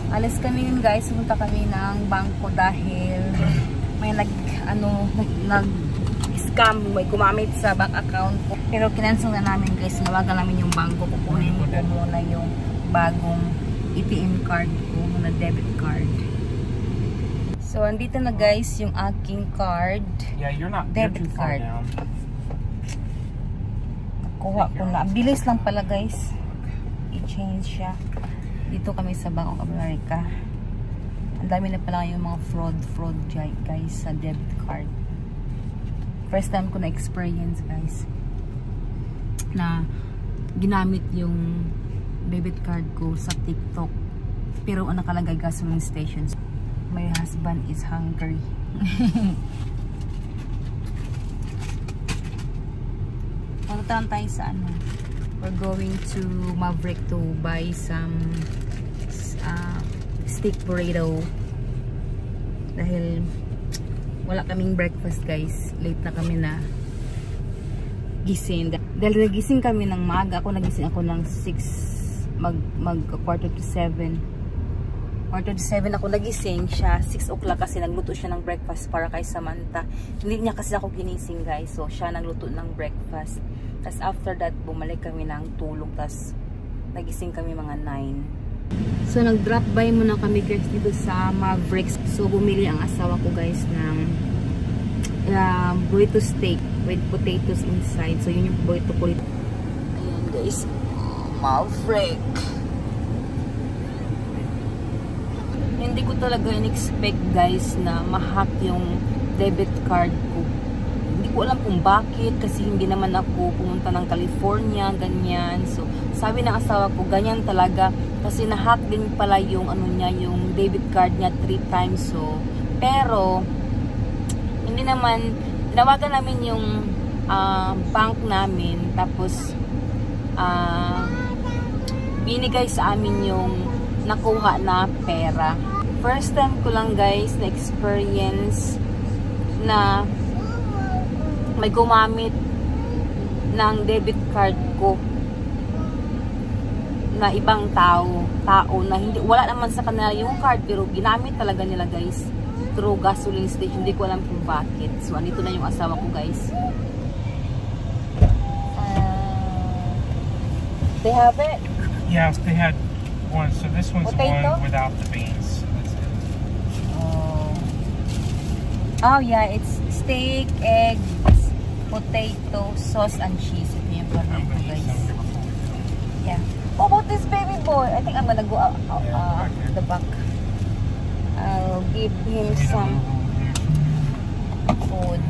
Alis kami yun guys, pumunta kami ng bangko dahil may nag-scam, may gumamit sa bank account ko. Pero kinansel na namin guys, nawagan namin yung bangko, kukunin ko muna yung bagong ATM card ko, na debit card. So, andito na guys yung aking card. Yeah, debit card. Nakuha ko na. Bilis lang pala guys. I-change siya. Dito kami sa Bank of America. Ang dami na pala yung mga fraud guys sa debit card. First time ko na experience guys na ginamit yung debit card ko sa TikTok. Pero ang nakalagay gasoline stations. My husband is hungry. Punta tayo sa ano. We're going to Maverick to buy some steak burrito. Dahil wala kaming breakfast guys. Late na kami na gising. Dahil nagising kami ng maaga. Nagising ako ng 6 mag quarter to 7. Quarter to 7 ako nagising. Siya 6 o'clock kasi nagluto siya ng breakfast para kay Samantha. Hindi niya kasi ako ginising guys. So siya nagluto ng breakfast. Tapos after that, bumalik kami ng tulog. Tapos nagising kami mga 9. So nag-drop by muna kami guys dito sa Mavericks. So bumili ang asawa ko guys ng burrito steak with potatoes inside. So yun yung burrito ko. Ayan guys, Maverick. Hindi ko talaga in-expect guys na ma-hack yung debit card ko. Hindi ko alam kung bakit kasi hindi naman ako pumunta ng California, ganyan. So, sabi ng asawa ko, ganyan talaga kasi na-hack din pala yung ano niya, yung debit card niya 3 times. So, pero hindi naman, tinawagan namin yung bank namin tapos binigay sa amin yung nakuha na pera. First time ko lang guys na experience na may gumamit ng debit card ko na ibang tao na hindi, wala naman sa kanila yung card pero ginamit talaga nila guys through gasoline station. Hindi ko alam kung bakit. So andito na yung asawa ko guys. They have it? Yes, they had one. So this one's potato? one without the beans. That's it. Oh yeah, it's steak, eggs, potato, sauce, and cheese. Ito yung order ko guys. Yeah. What about this baby boy? I think I'm gonna go out the back. I'll give him some food.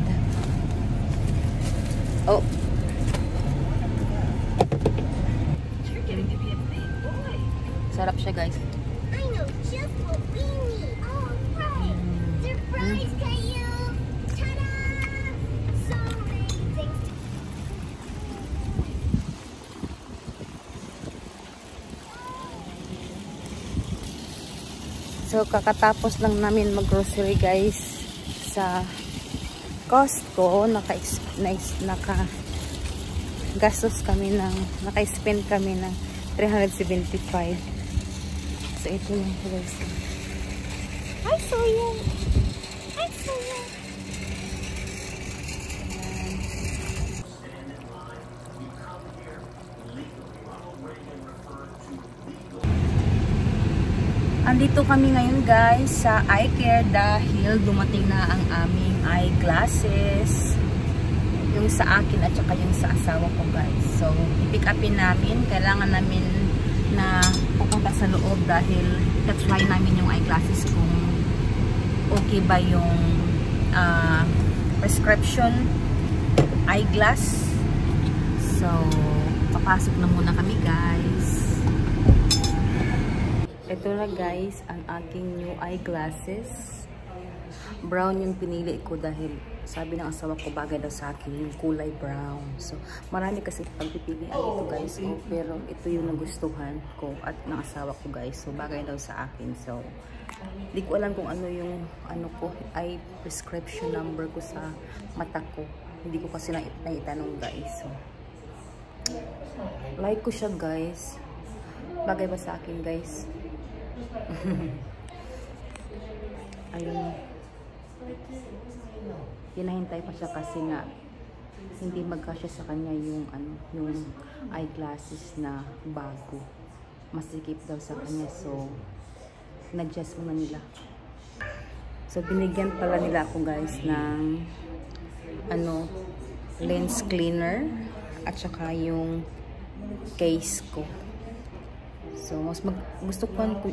Oh. Sarap siya guys. I know just what we need. Oh, right. Surprise, Caillou! Ta-da! So many things. So, kakatapos lang namin mag-grocery guys sa Costco. Naka-gastos kami naka-spend kami ng 375. So, ito lang guys. Hi, Soya! Hi, Soya! Andito kami ngayon guys sa eye care dahil dumating na ang aming eyeglasses. Yung sa akin at saka yung sa asawa ko guys. So, i-pick upin namin. Kailangan namin na pupunta sa loob dahil try namin yung eyeglasses kung okay ba yung prescription eyeglass. So, papasok na muna kami guys. Ito na guys ang aking new eyeglasses. Brown yung pinili ko dahil sabi ng asawa ko bagay daw sa akin yung kulay brown. So, marami kasi pagpipilian ito guys. So, pero ito yung nagustuhan ko at ng asawa ko guys. So, bagay daw sa akin. So, hindi ko alam kung ano yung eye prescription number ko sa mata ko. Hindi ko kasi naitanong guys. So, like ko siya guys. Bagay ba sa akin guys? Ayun. Hinahintay pa siya kasi nga hindi magkasya sa kanya yung yung eyeglasses na bago. Masikip daw sa kanya, so na-adjust muna nila. So binigyan pala nila ako guys ng lens cleaner at saka yung case ko. So mas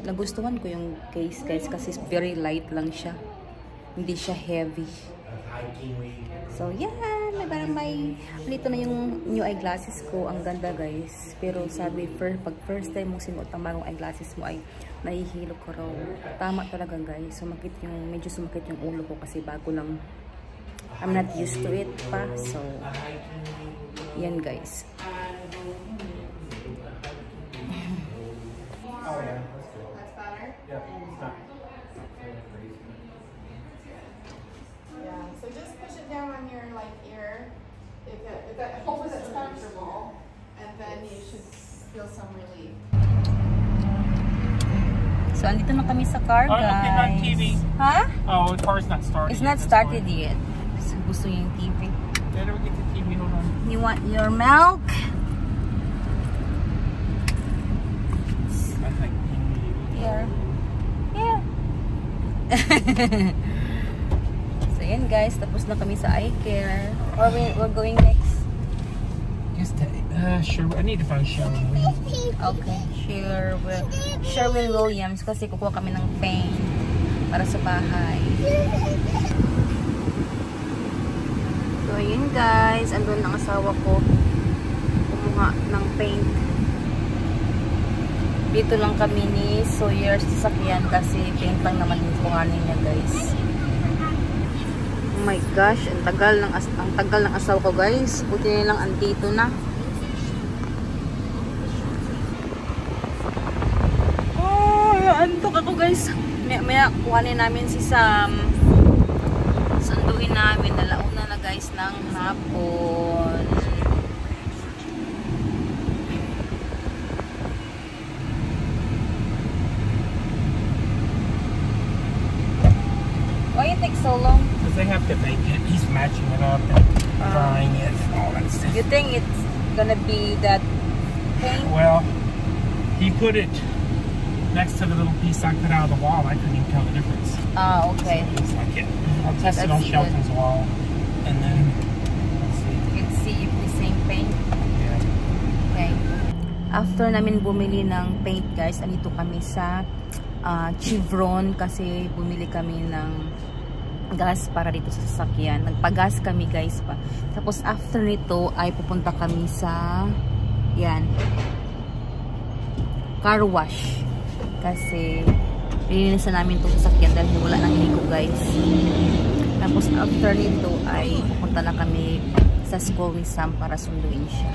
nagustuhan ko yung case guys kasi very light lang siya. Hindi siya heavy. So yeah, dito na yung new eyeglasses ko. Ang ganda guys. Pero sabi pag first time mo sinuot ang bagong eyeglasses mo ay nahihilo ko raw. Tama talaga guys. Medyo sumakit yung ulo ko kasi bago lang. I'm not used to it pa. So yan guys. Oh yeah, that's good. That's better? Yeah. Yeah, so just push it down on your ear. Hopefully that's comfortable, and then you should feel some relief. So andito na kami sa car guys. Looking on TV. Huh? Oh, the car's not started. It's not started yet. So, gusto niya yung TV. Better get the TV. Hold on. You want your milk? I think. Yeah. So yan guys, tapos na kami sa eye care. Or we're going next. Yes, sure. I need to find Sherwin. Okay, Sherwin Williams kasi kukuha kami ng paint para sa bahay. So yun guys, andun ang asawa ko kumuha ng paint. Dito lang kami ni Sawyer sa sakyan kasi paint lang naman yung kuhanin niya guys. Oh my gosh, ang tagal ng asawa ko guys. Buti na lang andito na. Oh, antok ako guys. Maya kuhanin namin si Sam. Sunduin namin. Nalauna na guys ng hapon. Why it take so long? Because they have to make it. He's matching it up and drying it and all that stuff. You think it's gonna be that paint? Well, he put it next to the little piece I cut out of the wall. I couldn't even tell the difference. Ah, okay. So it's like it. I'll test it That's on Shelton's wall, and then let's see. Let's see if the same paint. Yeah. Okay. After namin bumili ng paint guys, andito kami sa Chevron kasi bumili kami ng gas para dito sa sasakyan. Nagpagas kami guys pa. Tapos after nito ay pupunta kami sa car wash. Kasi lilinisan namin itong sasakyan dahil wala nang ligo guys. Tapos after nito ay pupunta na kami sa school ni Sam para sunduin siya.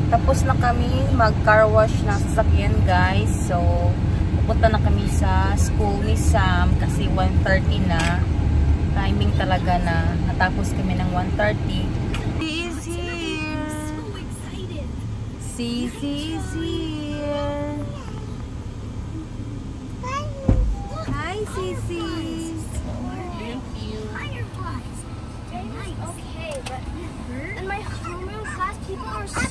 Tapos na kami mag-car wash ng sasakyan guys. So, pupunta na kami sa school ni Sam kasi 1:30 na. Timing talaga na. Natapos kami ng 1:30. She is here! So excited! Sisi is here! Hi Sisi! Thank you. Fireflies. Nice. Okay, but in my homeroom class, people are so.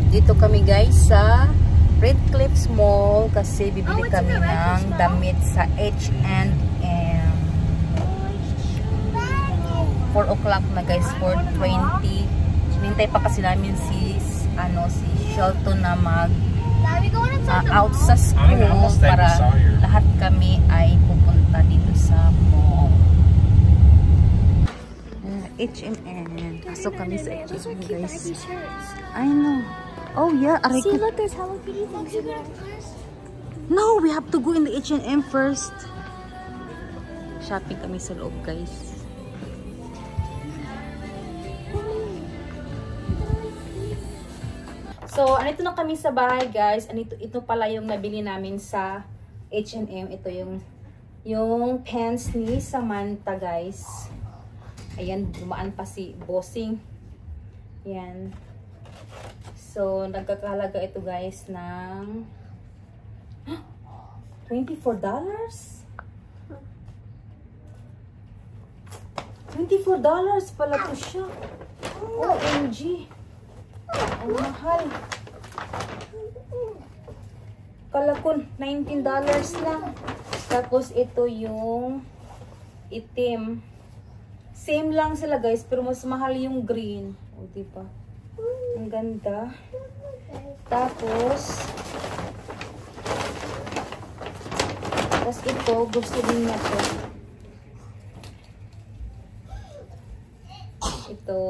Dito kami guys sa Red Cliffs Mall kasi bibili kami ng damit sa H&M. 4 o'clock na guys, 4:20. Hinintay pa kasi namin si Shelton na mag out sa school para lahat kami ay pupunta dito sa mall. H&M. Pasok kami sa H&M guys. I know. Oh yeah. See, look, there's Hello Kitty things in there first. No, we have to go in the H&M first. Shopping kami sa loob guys. So, andito na kami sa bahay guys. Ito pala yung nabili namin sa H&M. Ito yung pants ni Samantha guys. Ayan, dumaan pa si Bossing. Ayan. So, nagkakahalaga ito guys ng $24? $24 pala to siya. OMG. Ang mahal. Kala ko $19 lang. Tapos ito yung itim. Same lang sila guys, pero mas mahal yung green. O, diba? Ang ganda. Tapos ito, gusto din niya to. Ito,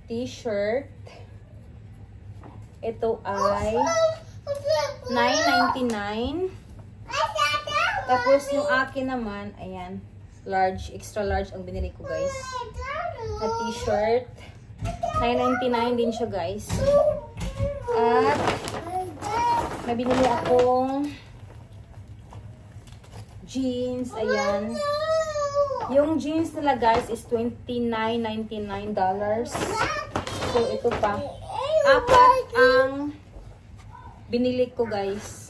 t-shirt. Ito ay $9.99. Tapos yung akin naman, ayan, large, extra large ang binili ko guys. Na t-shirt. $9.99 din siya guys. At may binili akong jeans, ayan. Yung jeans nila guys is $29.99. So ito pa. 4 ang binili ko guys.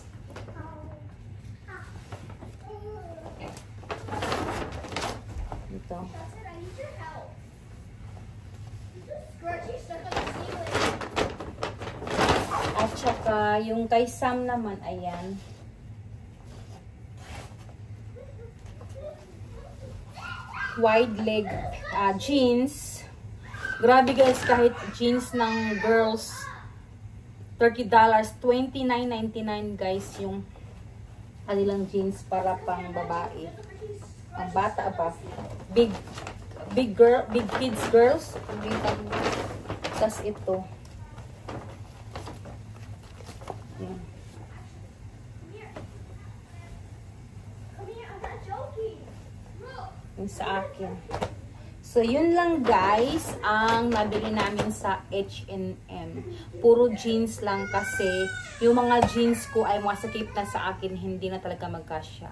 Ito. At saka yung kay Sam naman, ayan. Wide leg jeans. Grabe guys, kahit jeans ng girls, $30, $29.99 guys yung kanilang jeans para pang babae. Ang bata ba? Big kids girls. Tas ito. Yan. Yung sa akin. So, yun lang guys ang nabili namin sa H&M. Puro jeans lang kasi yung mga jeans ko ay masakip na sa akin, hindi na talaga magkasya.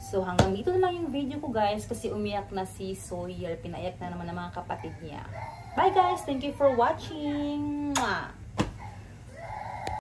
So, hanggang dito na lang yung video ko guys kasi umiyak na si Sawyer. Pinaiyak na naman ng mga kapatid niya. Bye guys! Thank you for watching! Mwah!